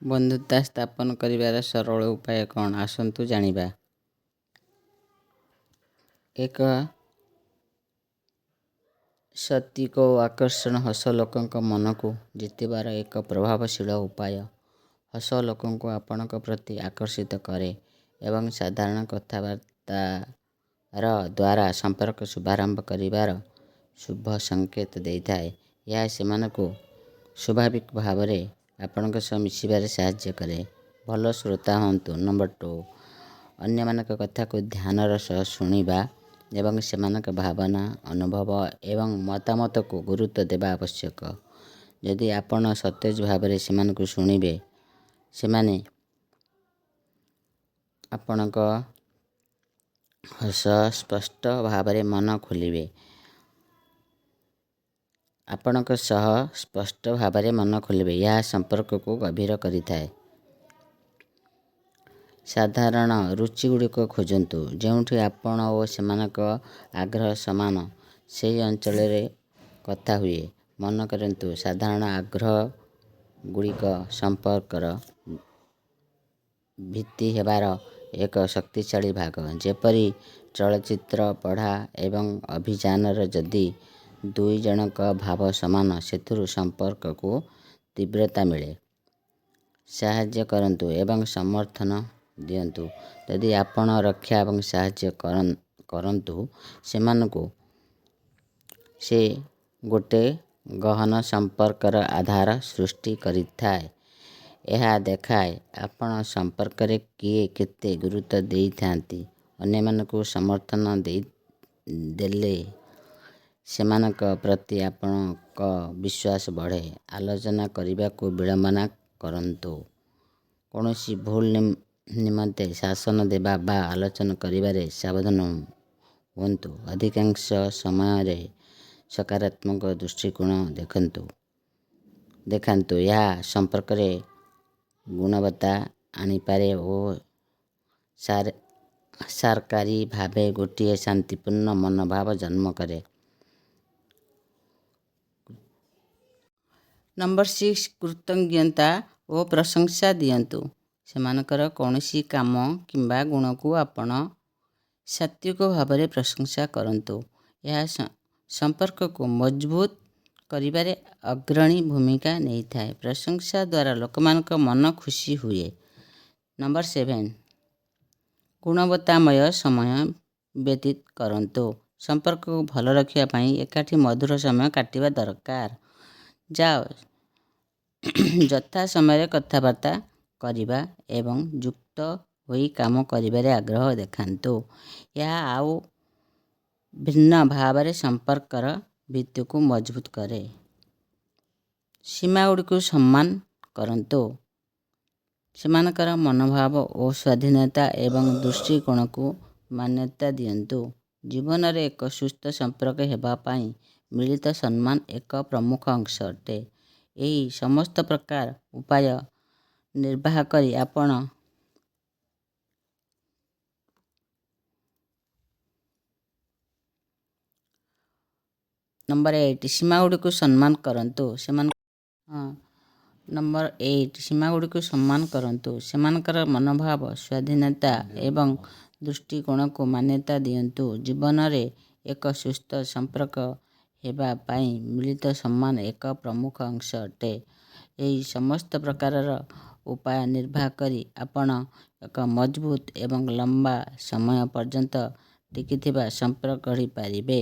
ବନ୍ଧୁତା ସ୍ଥାପନ କରିବାର ସରଳ ଉପାୟ କ'ଣ? ଆସନ୍ତୁ ଜାଣିବା। ଏକ ସତୀକ ଓ ଆକର୍ଷଣ ହସ ଲୋକଙ୍କ ମନକୁ ଜିତିବାର ଏକ ପ୍ରଭାବଶୀଳ ଉପାୟ। ହସ ଲୋକଙ୍କୁ ଆପଣଙ୍କ ପ୍ରତି ଆକର୍ଷିତ କରେ ଏବଂ ସାଧାରଣ କଥାବାର୍ତ୍ତାର ଦ୍ୱାରା ସମ୍ପର୍କ ଶୁଭାରମ୍ଭ କରିବାର ଶୁଭ ସଂକେତ ଦେଇଥାଏ। ଏହା ସେମାନଙ୍କୁ ସ୍ୱାଭାବିକ ଭାବରେ ଆପଣଙ୍କ ସହ ମିଶିବାରେ ସାହାଯ୍ୟ କରେ। ଭଲ ଶ୍ରୋତା ହୁଅନ୍ତୁ। ନମ୍ବର 2, ଅନ୍ୟମାନଙ୍କ କଥାକୁ ଧ୍ୟାନର ସହ ଶୁଣିବା ଏବଂ ସେମାନଙ୍କ ଭାବନା, ଅନୁଭବ ଏବଂ ମତାମତକୁ ଗୁରୁତ୍ୱ ଦେବା ଆବଶ୍ୟକ। ଯଦି ଆପଣ ସତେଜ ଭାବରେ ସେମାନଙ୍କୁ ଶୁଣିବେ, ସେମାନେ ଆପଣଙ୍କ ସହ ସ୍ପଷ୍ଟ ଭାବରେ ମନ ଖୋଲିବେ। ଏହା ସମ୍ପର୍କକୁ ଗଭୀର କରିଥାଏ। ସାଧାରଣ ରୁଚିଗୁଡ଼ିକ ଖୋଜନ୍ତୁ। ଯେଉଁଠି ଆପଣ ଓ ସେମାନଙ୍କ ଆଗ୍ରହ ସମାନ, ସେହି ଅଞ୍ଚଳରେ କଥା ହୁଏ। ମନେ କରନ୍ତୁ, ସାଧାରଣ ଆଗ୍ରହଗୁଡ଼ିକ ସମ୍ପର୍କର ଭିତ୍ତି ହେବାର ଏକ ଶକ୍ତିଶାଳୀ ଭାଗ। ଯେପରି ଚଳଚ୍ଚିତ୍ର ପଢ଼ା ଏବଂ ଅଭିଯାନର ଯଦି ଦୁଇ ଜଣଙ୍କ ଭାବ ସମାନ, ସେଥିରୁ ସମ୍ପର୍କକୁ ତୀବ୍ରତା ମିଳେ। ସାହାଯ୍ୟ କରନ୍ତୁ ଏବଂ ସମର୍ଥନ ଦିଅନ୍ତୁ। ଯଦି ଆପଣ ରକ୍ଷା ଏବଂ ସାହାଯ୍ୟ କରନ୍ତୁ ସେମାନଙ୍କୁ, ସେ ଗୋଟେ ଗହନ ସମ୍ପର୍କର ଆଧାର ସୃଷ୍ଟି କରିଥାଏ। ଏହା ଦେଖାଏ ଆପଣ ସମ୍ପର୍କରେ କିଏ କେତେ ଗୁରୁତ୍ୱ ଦେଇଥାନ୍ତି। ଅନ୍ୟମାନଙ୍କୁ ସମର୍ଥନ ଦେଲେ ସେମାନଙ୍କ ପ୍ରତି ଆପଣଙ୍କ ବିଶ୍ୱାସ ବଢ଼େ। ଆଲୋଚନା କରିବାକୁ ବିଳମ୍ବ କରନ୍ତୁ। କୌଣସି ଭୁଲ ନିମନ୍ତେ ଶାସନ ଦେବା ବା ଆଲୋଚନା କରିବାରେ ସାବଧାନ ହୁଅନ୍ତୁ। ଅଧିକାଂଶ ସମୟରେ ସକାରାତ୍ମକ ଦୃଷ୍ଟିକୋଣ ଦେଖାନ୍ତୁ। ଏହା ସମ୍ପର୍କରେ ଗୁଣବତ୍ତା ଆଣିପାରେ ଓ ସାରକାରୀ ଭାବେ ଗୋଟିଏ ଶାନ୍ତିପୂର୍ଣ୍ଣ ମନୋଭାବ ଜନ୍ମ କରେ। ନମ୍ବର 6, କୃତଜ୍ଞତା ଓ ପ୍ରଶଂସା ଦିଅନ୍ତୁ। ସେମାନଙ୍କର କୌଣସି କାମ କିମ୍ବା ଗୁଣକୁ ଆପଣ ସାତ୍ତ୍ୱିକ ଭାବରେ ପ୍ରଶଂସା କରନ୍ତୁ। ଏହା ସମ୍ପର୍କକୁ ମଜବୁତ କରିବାରେ ଅଗ୍ରଣୀ ଭୂମିକା ନେଇଥାଏ। ପ୍ରଶଂସା ଦ୍ୱାରା ଲୋକମାନଙ୍କ ମନ ଖୁସି ହୁଏ। ନମ୍ବର 7, ଗୁଣବତ୍ତାମୟ ସମୟ ବ୍ୟତୀତ କରନ୍ତୁ। ସମ୍ପର୍କକୁ ଭଲ ରଖିବା ପାଇଁ ଏକାଠି ମଧୁର ସମୟ କାଟିବା ଦରକାର। ଯଥା ସମୟରେ କଥାବାର୍ତ୍ତା କରିବା ଏବଂ ଯୁକ୍ତ ହୋଇ କାମ କରିବାରେ ଆଗ୍ରହ ଦେଖାନ୍ତୁ। ଏହା ଆଉ ଭିନ୍ନ ଭାବରେ ସମ୍ପର୍କର ଭିତ୍ତିକୁ ମଜବୁତ କରେ। ସୀମାଗୁଡ଼ିକୁ ସମ୍ମାନ କରନ୍ତୁ। ସେମାନଙ୍କର ମନୋଭାବ ଓ ସ୍ୱାଧୀନତା ଏବଂ ଦୃଷ୍ଟିକୋଣକୁ ମାନ୍ୟତା ଦିଅନ୍ତୁ। ଜୀବନରେ ଏକ ସୁସ୍ଥ ସମ୍ପର୍କ ହେବା ପାଇଁ ମିଳିତ ସମ୍ମାନ ଏକ ପ୍ରମୁଖ ଅଂଶ ଅଟେ। ଏହି ସମସ୍ତ ପ୍ରକାର ଉପାୟ ନିର୍ବାହ କରି ଆପଣ ନମ୍ବର 8, ସୀମାଗୁଡ଼ିକୁ ସମ୍ମାନ କରନ୍ତୁ। ନମ୍ବର 8, ସୀମାଗୁଡ଼ିକୁ ସମ୍ମାନ କରନ୍ତୁ। ସେମାନଙ୍କର ମନୋଭାବ, ସ୍ୱାଧୀନତା ଏବଂ ଦୃଷ୍ଟିକୋଣକୁ ମାନ୍ୟତା ଦିଅନ୍ତୁ। ଜୀବନରେ ଏକ ସୁସ୍ଥ ସମ୍ପର୍କ ହେବା ପାଇଁ ମିଳିତ ସମ୍ମାନ ଏକ ପ୍ରମୁଖ ଅଂଶ ଅଟେ। ଏହି ସମସ୍ତ ପ୍ରକାରର ଉପାୟ ନିର୍ବାହ କରି ଆପଣ ଏକ ମଜବୁତ ଏବଂ ଲମ୍ବା ସମୟ ପର୍ଯ୍ୟନ୍ତ ଟିକିଥିବା ସମ୍ପର୍କ ଗଢ଼ିପାରିବେ।